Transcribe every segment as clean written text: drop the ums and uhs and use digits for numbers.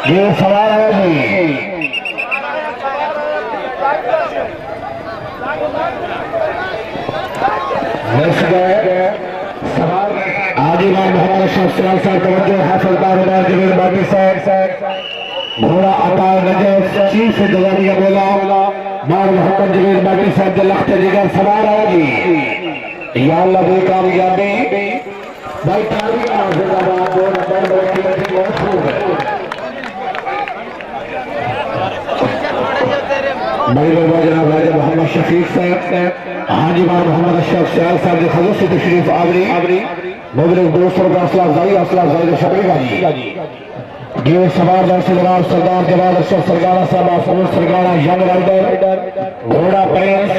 ये सवाल है जी। सवाल आगे मोहम्मद अशरफ सियाल साहब तवज्जो हाफिज़दार जमील बाटी साहब घोड़ा अता नजफ चीफ इंतजामिया बोला मार मोहम्मद जमील बाटी साहब लख्त जिगर सवाल है जी। या अल्लाह भी कामयाबी भाई तालियां जिंदाबाद। 2 नंबर की बहुत खूब है भाई जनाब राजा मोहम्मद शफीक साहब हाजी बार मोहम्मद अशरफ सियाल साहब के खजूर से तशरीफ आवरी मुबलिक दोस्तों का असला जाई शबीगा जी। ये सवाल दर्शक जनाब सरदार जवाब अशरफ सरगाना साहब अफरोज सरगाना यंग राइडर घोड़ा प्रेस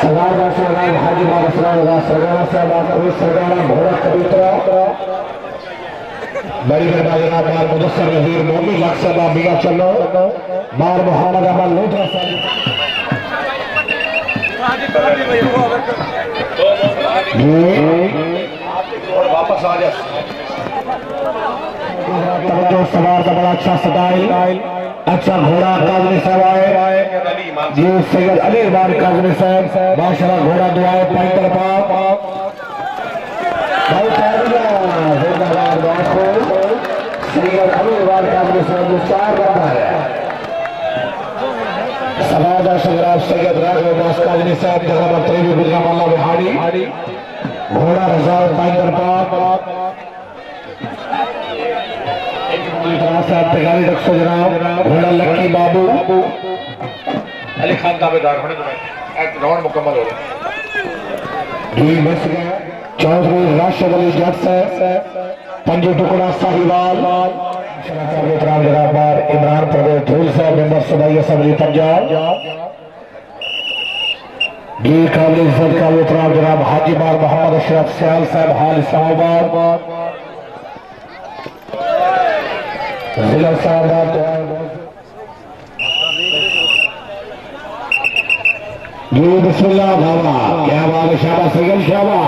सरदार दर्शक हाजी बार सरगाना साहब अफरोज सरगाना घोड़ा कबूतरा बड़ी जनाब मार मुदस्सर नज़ीर मोमी लक्सबा बिगा चलो मार मोहम्मद अमल लोधरा वापस आ जा। सवार का बड़ा अच्छा स्टाइल अच्छा घोड़ा काजमी साहब आए जी। सैयद अली बार काजमी साहब माशाल्लाह घोड़ा दुआए पैंतर पाक सवादा शराब सैयद राघव दास काजनी साहब जगह तरीबी गुजरा माला बिहाड़ी घोड़ा रजा पैदर पाक साहब तैयारी रखो जनाब घोड़ा लक्की बाबू अली खान दावेदार होने तो राउंड मुकम्मल हो गया। चौधरी राशिद अली जट साहब पंजे टुकड़ा साहिवाल इमरान प्रदेश धूल साहब मेंबर सूबाई असम्बली पंजाब गी काबिल इज्जत का एहतराम जनाब हाजी बार मोहम्मद अशरफ सियाल साहब हाल इस्लामाबाद जिला साहब जी। बिस्मिल्लाह भावा क्या बात है शाबाश सैयद शाबा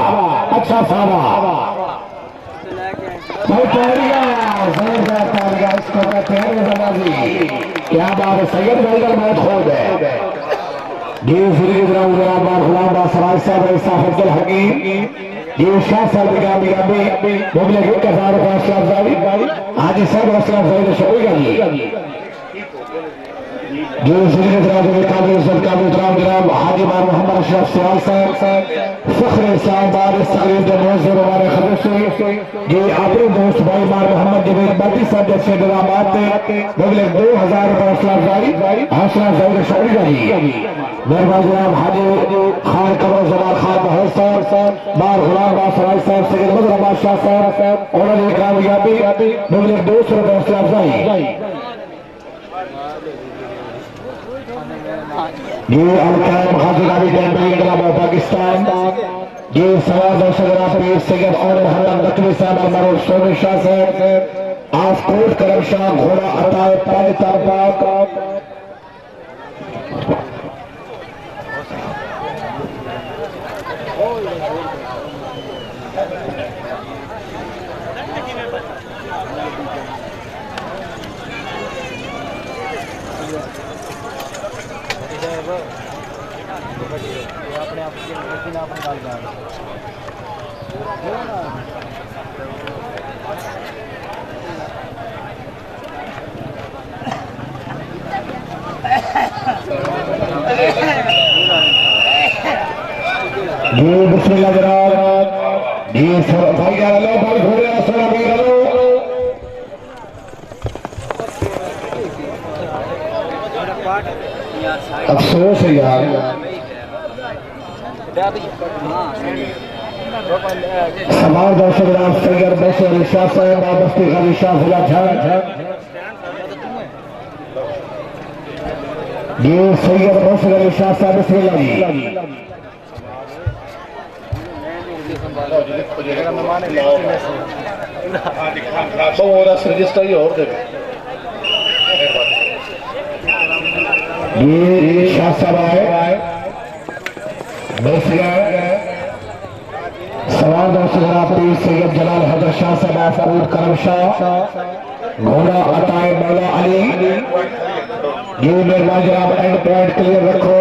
अच्छा साहबा इसको कहते हैं नमाजी क्या बात है सैयद भाई का बहुत खूब है जी। फिर गुलाम सराज साहब साहब अब्दुल हकीम ये शाह साहब की कामयाबी मुबलिक 1000 का असला अफजाई हाजी साहब असला अफजाई शबीगा जी। जो जनाब हाजी बार मोहम्मद अशरफ सियाल साहब फख्र इस्लामाबाद इस तकरीब के मुअज़्ज़िर हमारे खबरों से ये अपने दोस्त भाई बार मोहम्मद जवेद बाटी साहब जैसे इनामात थे मुबलिक 2000 रुपये हौसला अफजाई शबीगा जी। मेहरबान जनाब हाजी खान कमर जमान खान बहर साहब बार गुलाम बासराज साहब सैयद मदर बादशाह साहब उन्होंने कामयाबी मुबलिक 200 रुपये हौसला अफजाई ये अलकाम हाजिरावी कैंपेन इंकलाब पाकिस्तान ये सवाल दर्शक पीर सैयद और मोहम्मद नकवी साहब मरूर सोनी शाह साहब आफकोट करम शाह घोड़ा अताए पाए तापाक अपने आप जी। बिस्मिल्लाह जनाब जी भाई लो भाई घोड़े सलामी लो अफसोस है यार समाज दर्शक राम सैयद बस अली शाह साहब वाबस्ती गली शाह जिला झारखंड ये सैयद बस अली शाह साहब बिस्मिल्लाह रजिस्टर ही और देवे ये शाह साहब आए मिस गए सवाल दोस्त जनाब पीर सैयद जलाल हैदर शाह साहब फरूक करम शाह घोड़ा अताए मौला अली ये मेहरबान जनाब एंड पॉइंट क्लियर रखो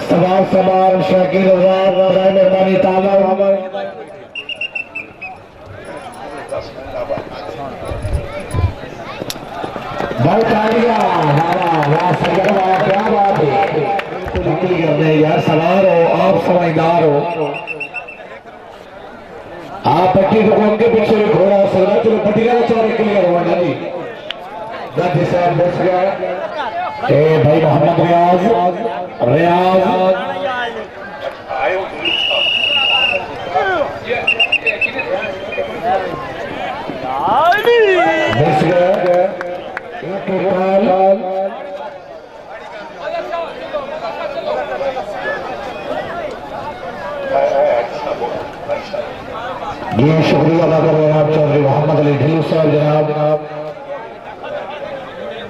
सवाल सवाल शकील मेहरबानी ताला बहुत आइडिया वाह सैयद वाह क्या बात है करने यार सवार हो आप समझदार हो आप पट्टी को उनके पीछे भी घोड़ा हो सकता चलो पट्टी का चौरे क्लियर हुआ जी गाजी साहब बच गया ए भाई मोहम्मद रियाज रियाज बच गया ये शुक्रिया अदा कर जनाब चौधरी मोहम्मद अली ढिल्लू साहब जनाब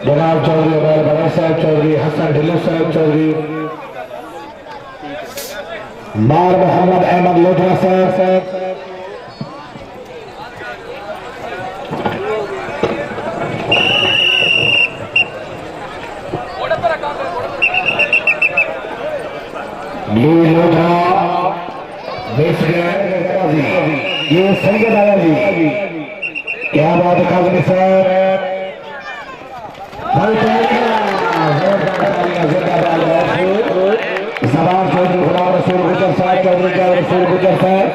जनाब चौधरी उमर बड़ा साहब चौधरी हसन ढिल्लू साहब चौधरी मार मोहम्मद अहमद लोधरा साहब लोधरा ये सैयद आया जी क्या बात है काजमी सर जवाब चौधरी गुलाम रसूल गुजर साहब चौधरी रसूल गुजर साहब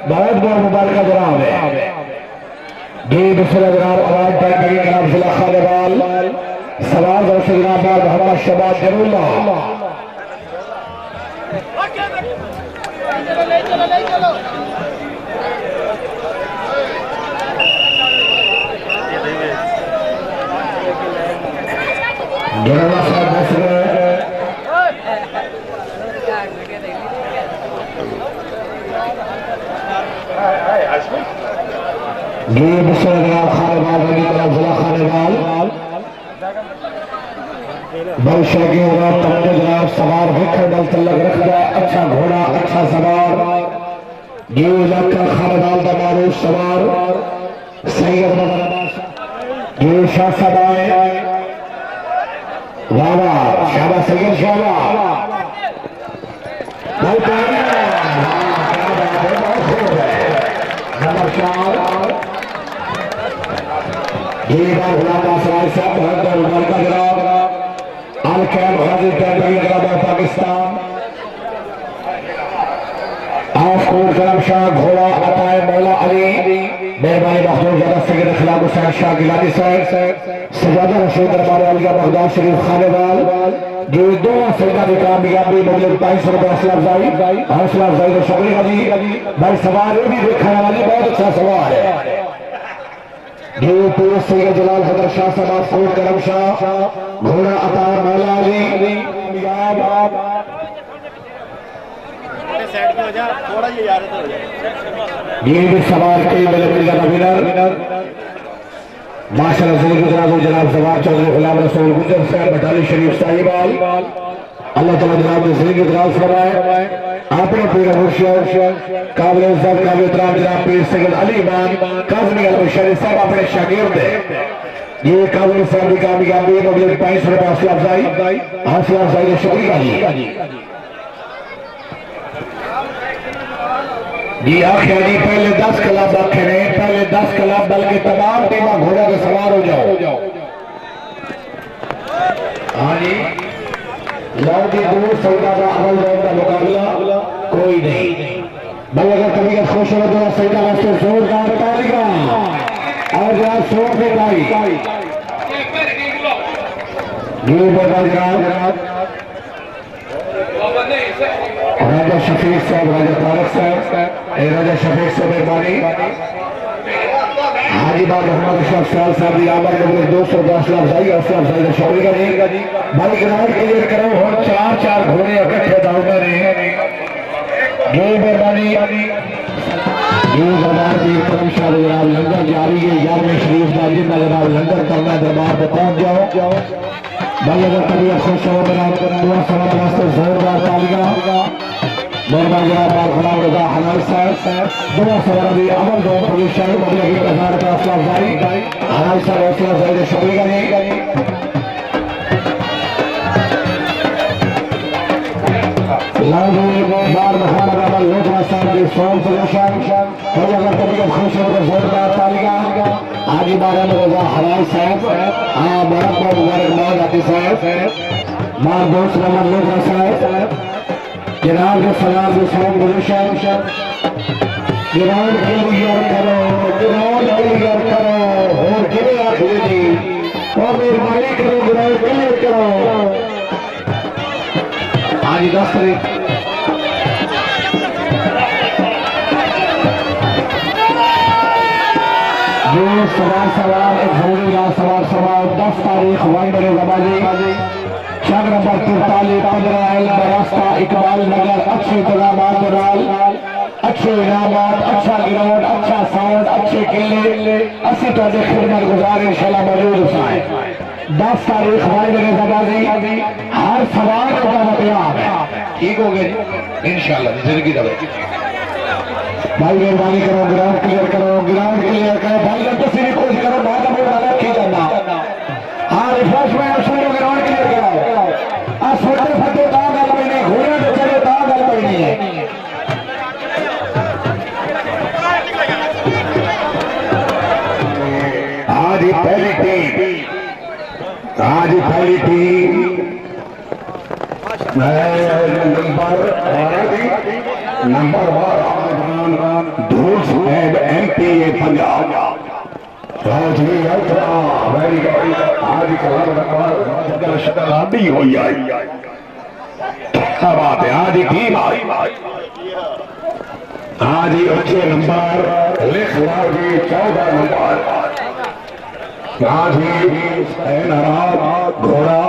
बहुत बहुत मुबारक जनाब है जी बिस्मिल्लाह जनाब आवाज टाइम जनाब जिला खालिवाल सवाल दो से जनाब मोहम्मद शबाब जरूल्ला जनाब साहब बस गए जी बिस्मिल्लाह खानेवाल रही तरफ जिला खानेवाल बल शौकी होगा तमन्ने जनाब सवार विखर डल तलक रख गया अच्छा घोड़ा अच्छा सवार ये इलाका खानेवाल का मारूफ सवार सैयद ये शाह सबाए वाह शाबा सैयद शाबा नंबर 4 ये बार गुलाम सराय साहब हर उमर का जनाब अल कैम गाजी जनाब पाकिस्तान आफकोर करम शाह घोड़ा अताए मौला अली मेहरबानी मखदूम ज्यादा सैयद खिलाफ हुसैन शाह गिलानी साहब सजादा रशीद दरबार अलिया बगदाद शरीफ खानेवाल जो दो सैदा की कामयाबी मुझे 2200 रुपये हौसला अफजाई का शुक्रिया जी भाई सवाल ये भी देखने वाली बहुत अच्छा सवाल है जो पीर सैयद जलाल हैदर शाह साहब फरूक करम शाह घोड़ा अतार मौला अली थोड़ा यार ये भी सवाल कई विनर माशाअल्लाह जनाब जवाब चौधरी गुलाम रसूल गुजर साहब बटाली शरीफ साहिबाल अल्लाह ताला जनाब ने जिंदगी दराज फरमाए आपने पूरा मुर्शिद काबिल इज्जत काबिल एहतराम जनाब पीर सैयद अली इमाम काज़मी अल-बशरी साहब अपने शागिर्द है ये काबिल साहब की कामयाबी मुझे 2200 रुपये हौसला अफजाई का शुक्रिया जी आखिर जी पहले 10 क्लब आखे ने पहले 10 क्लब बल्कि तमाम टीम घोड़े के सवार हो जाओ हाँ जी लौटी दूर सैदा का अमल का मुकाबला कोई नहीं भाई अगर कभी खुश हो तो सैदा वास्ते जोरदार तालियां और जरा शोर से भाई ये बोला जनाब राजा शफीक साहब राजा तारक साहब राजा शफीक साहब मेहरबानी हाजीबाग मोहम्मद अशरफ साहब की आमद में 200 हौसला अफजाई का शुक्रिया जी भाई ग्राउंड क्लियर करो और 4 घोड़े इकट्ठे दौड़ रहे हैं ये मेहरबानी ये दरबार की करम शाह जनाब लंगर जारी है 11वें शरीफ का जिंदा जनाब लंगर करना दरबार पर पहुंच जाओ भाई अगर कभी खुश हो मेरा दुआ सवाल वास्ते जोरदार तालियां मेहरबानी जनाब गुलाम रजा हनाई साहब दोनों सवार दी अमल दो पोजीशन मौजूद की प्रधान का असला जारी हनाई साहब असला जारी शुक्रिया जी लाजमी बार मोहम्मद अमल लोकरा साहब की सोम पोजीशन और अगर कभी खुश हो तो जोरदार तालियां आगे बार रजा हनाई साहब हां बहुत मुबारकबाद आती साहब मां दोस्त मोहम्मद लोकरा साहब जनाब के सलाम के सोम पोजीशन ग्राउंड क्लियर करो ग्राउंड क्लियर करो और किने आखिर जी और मेहरबानी करो ग्राउंड क्लियर करो आज 10 तारीख जो सवार एक जरूरी सवार 10 तारीख वनडे जबाजी शहर नंबर 43 15 रास्ता इकबाल नगर अच्छे इंतजाम अच्छे इनामात अच्छा ग्राउंड अच्छा साउंड अच्छे किले असि तुझे खिदमत गुजार इंशाल्लाह मौजूद हैं 10 तारीख वनडे जबाजी हर सवार का मतलब ठीक हो गए इंशाल्लाह जिंदगी दबे भाई मेहरबानी करो ग्राउंड क्लियर करो भाई जब तक कोशिश करो बाद में वाला की करना हाँ रिफ्रेशमेंट शुरू ग्राउंड क्लियर कराओ आ छोटे फटे ता गल पई नहीं घोड़े ते चले ता गल पई नहीं है आज ही पहली टीम नंबर 12 धूल साहब एमपीए पंजाब आज शतराबी हो क्या बात है आज टीम आई आज ही अच्छे नंबर लिख लाओगे 14 नंबर आज ही घोड़ा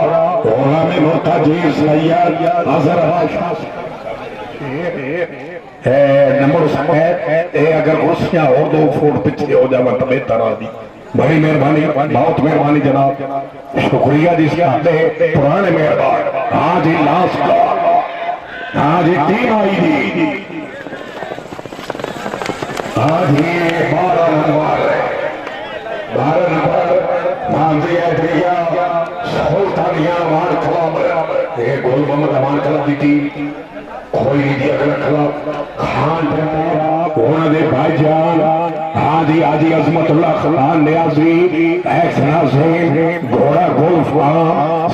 घोड़ा में मोहताजी सैयद अजहर नंबर अगर कुर्सियां और 2 फुट पीछे हो जाए तो बेहतर आदि बड़ी मेहरबानी बहुत मेहरबानी जनाब शुक्रिया जी पुराने मेहरबान आज ही लास्ट आज ही टीम आई थी आज ही 12 नंबर गोल मोहम्मद अमान क्लब की टीम कोई नहीं अगला क्लब खान उन्होंने भाईजान हाजी हाजी अजमतुल्लाह खान नियाजी एक्स नाज़रीन घोड़ा गोल्फ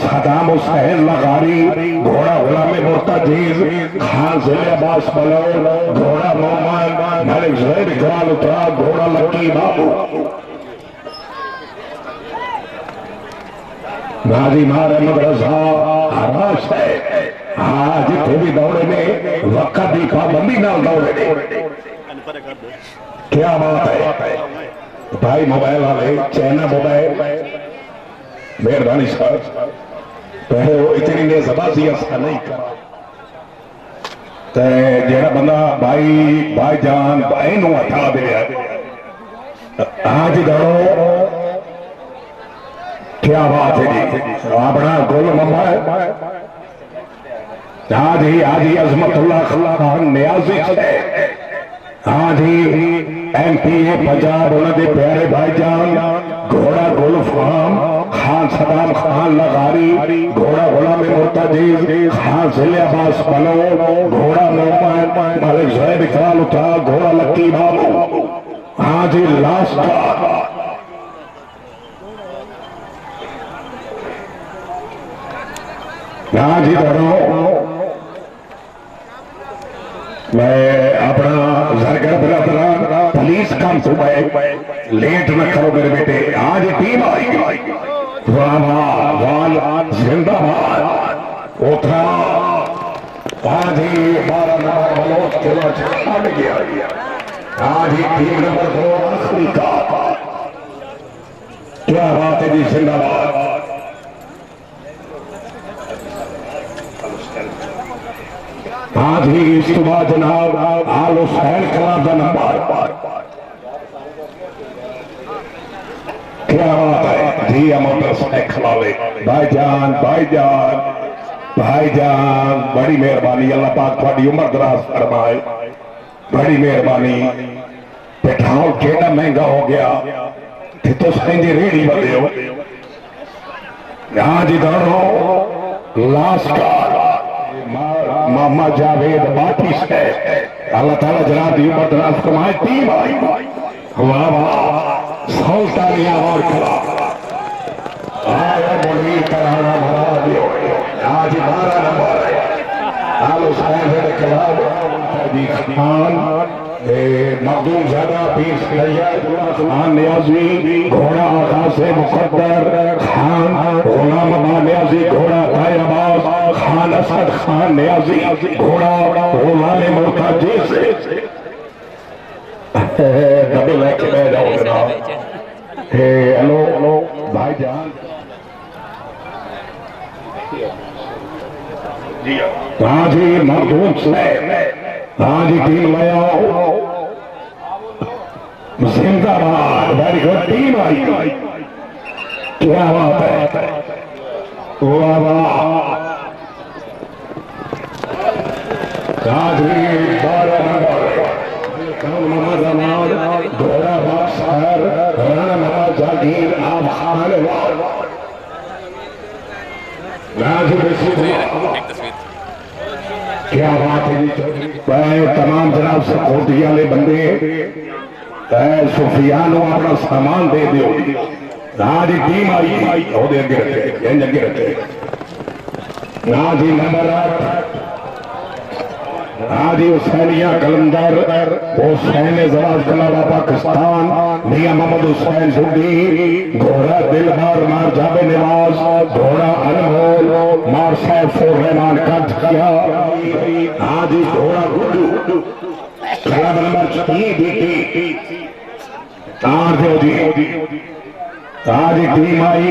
सदाम हुसैन लगारी घोड़ा गुलाम मुर्तजीज खान जिले अब्बास बलोच घोड़ा मोहम्मद मलिक ज़ैद इकबाल उतरा घोड़ा लक्की बाबू गाजी महमद रजा हराश है आज जिथे भी दौड़े में वक्त की पाबंदी ना दौड़े क्या बात है भाई मोबाइल वाले चाइना मोबाइल मेहरबानी साहब पहले वो इतनी नेज़बाजी ऐसा नहीं करा जेड़ा बंदा भाई जान भाई नू हटा दे आज दौड़ो क्या बात है जी अपना गोल मम्मा आज ही अजमतुल्लाह खान नियाजी है आज ही एमपीए पंजाब उन्होंने प्यारे भाईजान घोड़ा गुल्फ खान सदाम खान लगारी घोड़ा गुलाम मुर्तजीज खान जिले अब्बास बलोच घोड़ा मोहम्मद मलिक ज़ैद इकबाल उतरा घोड़ा लक्की बाबू आज ही लास्ट आज ही मैं अपना जरगर बरादरान पुलिस काम सुबह लेट न करो मेरे बेटे आज टीम आई वाह जिंदाबाद उठा आज ही 12 नंबर बलोच खेला छाड़ गया आज ही टीम नंबर 2 आखिरी का क्या बात है जी जिंदाबाद आज ही सुबह जनाब आल हुसैन क्लब का नंबर क्या बात है जी मोटरसाइकिल वाले भाईजान भाईजान बड़ी मेहरबानी, अल्लाह पाक थोड़ी उम्र दराज फरमाए, बड़ी मेहरबानी। पेट्रोल केड़ा महंगा हो गया तो सही रेड़ी बदे हो। हाँ जी दौड़ो लास्ट मामा जावेद बाटी से अल्लाह ताला जनाब दी उम्र दराज फरमाए। टीम आई वाह वाह सौतानिया और खिला आया बोली कराना भरा दियो आज 12 नंबर आलो साहब के खिलाफ दी खान मखदूम ज़ादा पीर सैयद खान नियाज़ी घोड़ा आका से मुकद्दर खान गुलाम नियाज़ी घोड़ा तायबाज खान असद खान नियाज़ी घोड़ा गुलाम मुर्तज़ी से डबल लेके बैठ जाओ जनाब। हेलो हेलो भाईजान हाँ जी मखदूम से हाँ जी टीम लाया जिंदाबाद वेरी गुड टीम आई क्या बात है वाह वाह हाँ जी 12 नंबर घोड़ा बादशाह राणा नवाज जागीर आप खान क्या बात है तमाम जनाब सपोर्टी वाले बंदे सुफियान अपना सामान दे दो। हाँ जी टीम आई अगे रखे अगे रखे। हाँ जी नंबर 8 हाँ जी हुसैनिया कलंदर हुसैन जवाज कलावा पाकिस्तान मियां मोहम्मद हुसैन सुडी घोड़ा दिलबार मार जाबे नवाज घोड़ा अनमोल मार सैफ रहमान कट किया। हाँ जी घोड़ा गुड्डू क्लब नंबर 3 बीटी तार दो जी। हाँ जी टीम आई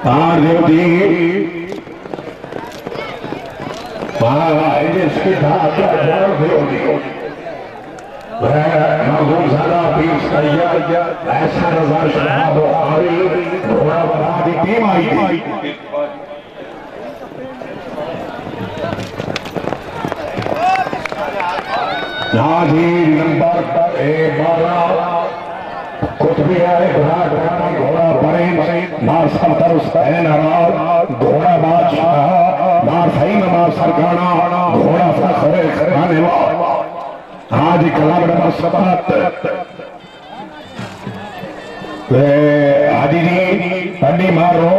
तार दो जी इसकी ऐसा नजर शबाब घोड़ा बना दी टीम आई। हाँ जी नंबर 12 कुतुबी आए घोड़ा बरेन मार संतर हुसैन हराज घोड़ा बादशाह मार सही मार सरगाना घोड़ा फखरे खाने वाला। हाँ जी कलाम नंबर 7 हाजी जी पंडी मारो